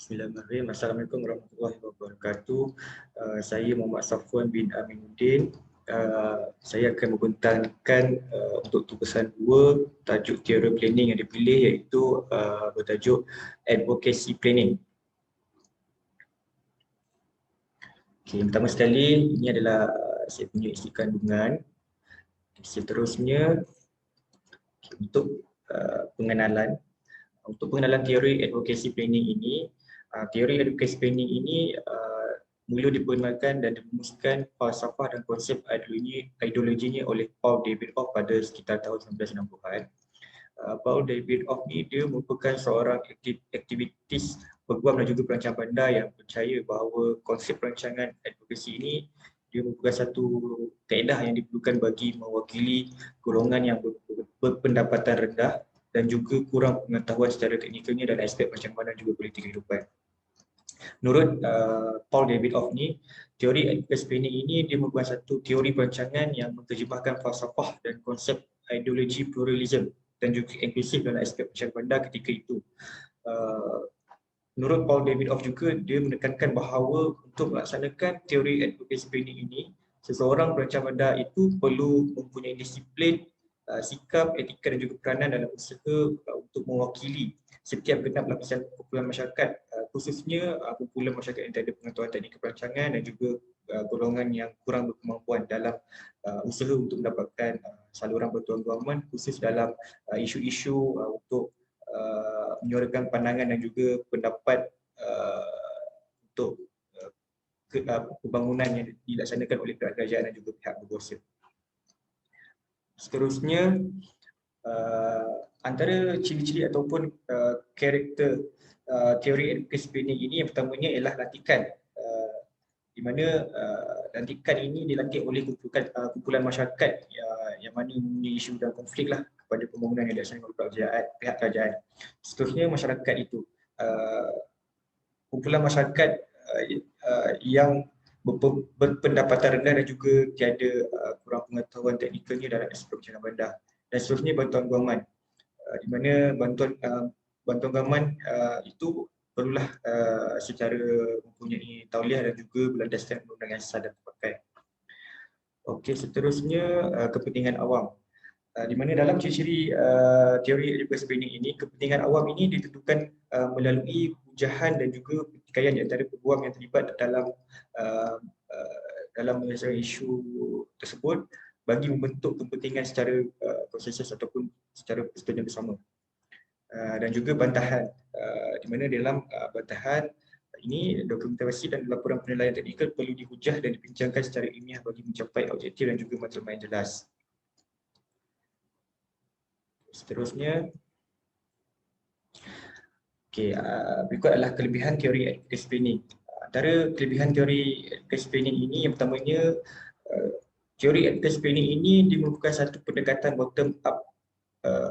Bismillahirrahmanirrahim. Assalamualaikum warahmatullahi wabarakatuh. Saya Muhammad Safwan bin Aminuddin. Saya akan membentangkan untuk tugasan 2 tajuk teori planning yang dipilih, iaitu bertajuk advocacy planning. Okay, pertama sekali ini adalah saya punya isi kandungan. Seterusnya untuk pengenalan. Untuk pengenalan teori advocacy planning ini, teori advocacy planning ini mula diperkenalkan dan dirumuskan falsafah dan konsep ideologinya oleh Paul Davidoff pada sekitar tahun 1960-an. Paul Davidoff ni dia merupakan seorang aktivis peguam dan juga perancang bandar yang percaya bahawa konsep perancangan advokasi ini dia merupakan satu kaedah yang diperlukan bagi mewakili golongan yang berpendapatan rendah dan juga kurang pengetahuan secara teknikalnya dalam aspek perancangan bandar dan juga politik kehidupan. Menurut Paul Davidoff ni, teori advocacy planning ini dia merupakan satu teori perancangan yang menterjemahkan falsafah dan konsep ideologi pluralism dan juga inklusif dalam aspek perancangan bandar ketika itu. Menurut Paul Davidoff juga, dia menekankan bahawa untuk melaksanakan teori advocacy planning ini, seseorang perancang bandar itu perlu mempunyai disiplin, sikap, etika dan juga peranan dalam usaha untuk mewakili setiap genap lapisan kumpulan masyarakat, khususnya kumpulan masyarakat yang tak ada pengetahuan teknik perancangan dan juga golongan yang kurang berkemampuan dalam usaha untuk mendapatkan saluran bantuan guaman, khusus dalam isu-isu untuk menyuarakan pandangan dan juga pendapat untuk pembangunan yang dilaksanakan oleh pihak kerajaan dan juga pihak berkuasa. Seterusnya, antara ciri-ciri ataupun karakter teori advocacy planning ini, yang pertamanya ialah lantikan, di mana lantikan ini dilantik oleh kumpulan masyarakat yang mana mempunyai isu dan konflik lah kepada pembangunan yang dilaksanakan oleh pihak kerajaan. Seterusnya, masyarakat itu kumpulan masyarakat yang berpendapatan rendah dan juga tiada kurang pengetahuan teknikalnya dalam aspek perancangan bandar. Dan seterusnya, bantuan guaman, di mana bantuan guaman itu perlulah secara mempunyai tauliah dan juga berlandaskan undang-undang yang sah dan terpakai. Okey, seterusnya kepentingan awam, di mana dalam ciri-ciri teori advocacy planning ini, kepentingan awam ini ditentukan melalui hujahan dan juga pertikaian di antara peguam yang terlibat dalam menyelesaikan isu tersebut bagi membentuk kepentingan secara konsensus ataupun secara persetujuan bersama. Dan juga bantahan, di mana dalam bantahan ini dokumentasi dan laporan penilaian teknikal perlu dihujah dan dibincangkan secara ilmiah bagi mencapai objektif dan juga matlamat yang jelas. Seterusnya, berikut adalah kelebihan teori advocacy planning. Antara kelebihan teori advocacy planning ini, yang pertamanya, teori advocacy planning ini merupakan satu pendekatan bottom up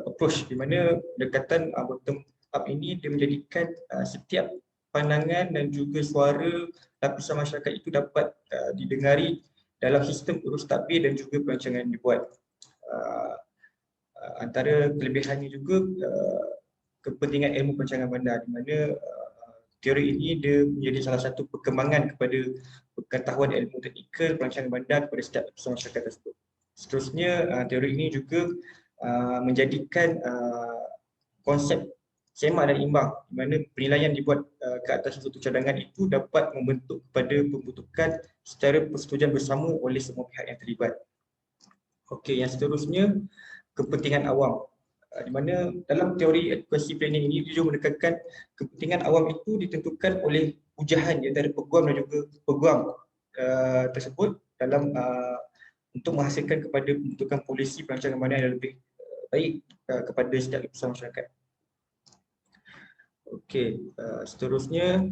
approach, di mana pendekatan bottom up ini dia menjadikan setiap pandangan dan juga suara lapisan masyarakat itu dapat didengari dalam sistem urus tadbir dan juga perancangan yang dibuat. Antara kelebihannya juga kepentingan ilmu perancangan bandar, di mana teori ini dia menjadi salah satu perkembangan kepada pengetahuan ilmu teknikal perancangan bandar kepada setiap lapisan masyarakat tersebut. Seterusnya, teori ini juga menjadikan konsep semak dan imbang, di mana penilaian dibuat ke atas suatu cadangan itu dapat membentuk kepada pembentukan secara persetujuan bersama oleh semua pihak yang terlibat. Okey, yang seterusnya, kepentingan awam, di mana dalam teori advocacy planning ini dia juga menekankan kepentingan awam itu ditentukan oleh hujahan di antara peguam dan juga peguam tersebut dalam untuk menghasilkan kepada pembentukan polisi perancangan bandar yang lebih baik kepada setiap lapisan masyarakat. Okey, seterusnya,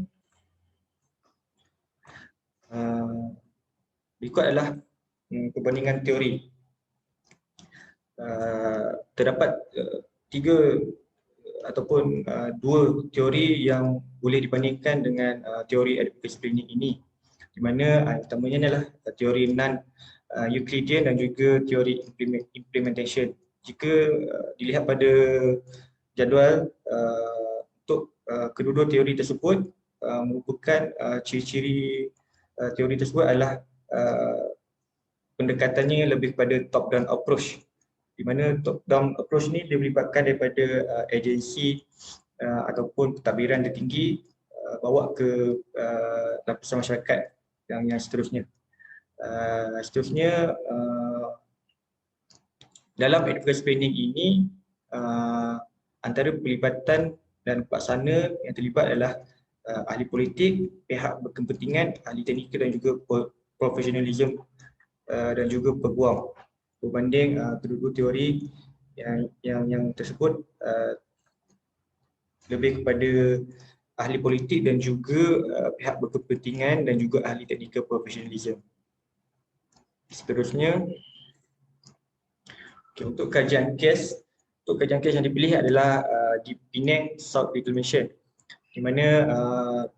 berikut adalah perbandingan teori. Terdapat 3 ataupun 2 teori yang boleh dibandingkan dengan teori advocacy planning ini, di mana yang pertamanya adalah teori non-Euclidean dan juga teori implementation. Jika dilihat pada jadual untuk kedua-dua teori tersebut, merupakan ciri-ciri teori tersebut adalah pendekatannya lebih kepada top down approach, di mana top down approach ni dia melibatkan daripada agensi ataupun pentadbiran tertinggi bawa ke lapisan masyarakat yang seterusnya. Dalam advocacy planning ini antara pelibatan dan pelaksana yang terlibat adalah ahli politik, pihak berkepentingan, ahli teknikal dan juga profesionalism dan juga peguam. Berbanding kedua-dua teori yang tersebut lebih kepada ahli politik dan juga pihak berkepentingan dan juga ahli teknikal profesionalism. Seterusnya, untuk kajian kes yang dipilih adalah di Penang South Reclamation, di mana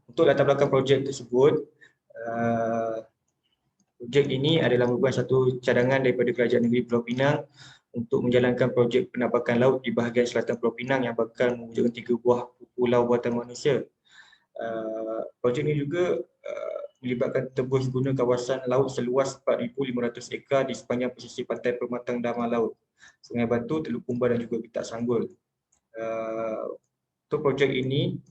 untuk latar belakang projek tersebut, projek ini adalah merupakan satu cadangan daripada Kerajaan Negeri Pulau Pinang untuk menjalankan projek penampakan laut di bahagian selatan Pulau Pinang yang bakal mewujudkan 3 buah pulau buatan manusia. Projek ini juga melibatkan tebus guna kawasan laut seluas 4,500 ekar di sepanjang pesisir pantai Permatang Damar Laut, Sungai Batu, Teluk Kumbar dan juga Petak Sanggul. Untuk projek ini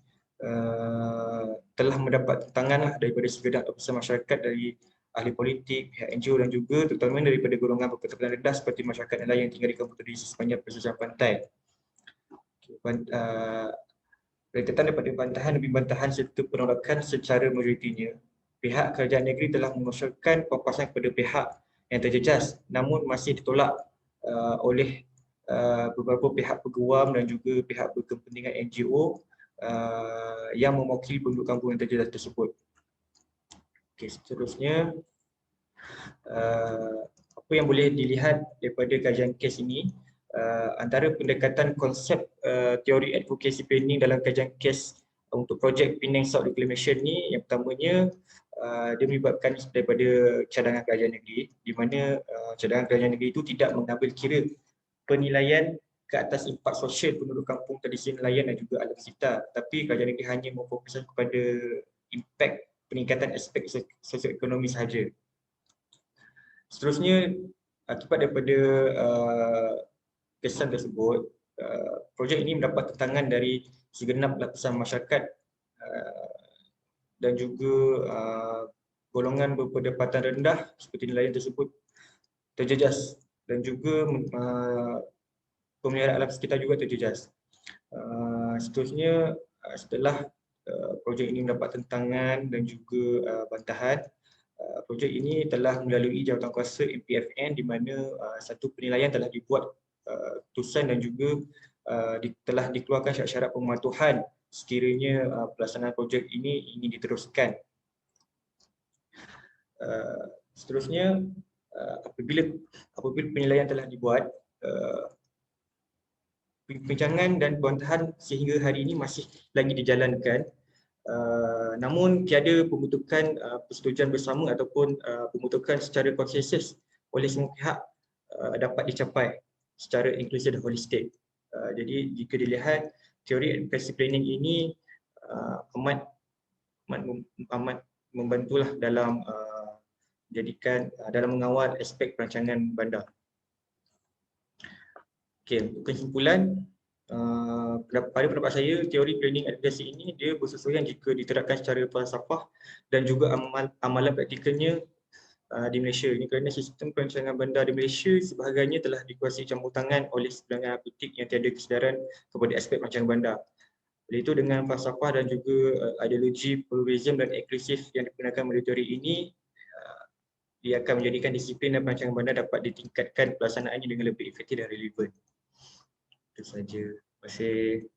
telah mendapat tantangan daripada segenap lapisan masyarakat, dari ahli politik, pihak NGO dan juga terutama daripada golongan berpendapatan rendah seperti masyarakat nelayan yang tinggal di kampung tradisi sepanjang pesisir pantai. Rentetan daripada bantahan demi bantahan serta penolakan secara majoritinya, pihak kerajaan negeri telah mengusulkan pampasan kepada pihak yang terjejas namun masih ditolak oleh beberapa pihak peguam dan juga pihak berkepentingan NGO yang mewakili penduduk kampung yang terjejas tersebut. Okey, seterusnya, apa yang boleh dilihat daripada kajian kes ini, antara pendekatan konsep teori advocacy planning dalam kajian kes untuk projek Penang South Reclamation ni, yang pertamanya dia melibatkan daripada cadangan kerajaan negeri, di mana cadangan kerajaan negeri itu tidak mengambil kira penilaian ke atas impak sosial penduduk kampung tradisi nelayan dan juga alam sekitar, tapi kerajaan negeri hanya memfokuskan kepada impak peningkatan aspek sosioekonomi sahaja. Seterusnya, akibat daripada kesan tersebut, projek ini mendapat tentangan dari segenap lapisan masyarakat dan juga golongan berpendapatan rendah seperti nelayan tersebut terjejas, dan juga pemeliharaan alam sekitar juga terjejas. Seterusnya, setelah projek ini mendapat tentangan dan juga bantahan, projek ini telah melalui jawatankuasa MPFN, di mana satu penilaian telah dibuat keputusan dan juga telah dikeluarkan syarat-syarat pematuhan sekiranya pelaksanaan projek ini ingin diteruskan. Seterusnya, apabila penilaian telah dibuat, perbincangan dan bantahan sehingga hari ini masih lagi dijalankan, namun tiada pembentukan persetujuan bersama ataupun pembentukan secara konsensus oleh semua pihak dapat dicapai secara inklusif dan holistik. Jadi jika dilihat, teori advocacy planning ini amat membantulah dalam dalam mengawal aspek perancangan bandar. Okey, untuk kesimpulan, pada pendapat saya, teori planning advocacy ini dia bersesuaian jika diterapkan secara falsafah dan juga amalan praktikalnya di Malaysia. Ini kerana sistem perancangan bandar di Malaysia sebahagiannya telah dikuasai campur tangan oleh sebilangan politik yang tiada kesedaran kepada aspek perancangan bandar. Oleh itu, dengan falsafah dan juga ideologi pluralism dan inklusif yang digunakan melalui teori ini, dia akan menjadikan disiplin dan perancangan bandar dapat ditingkatkan pelaksanaannya dengan lebih efektif dan relevan. Itu saja. Terima kasih.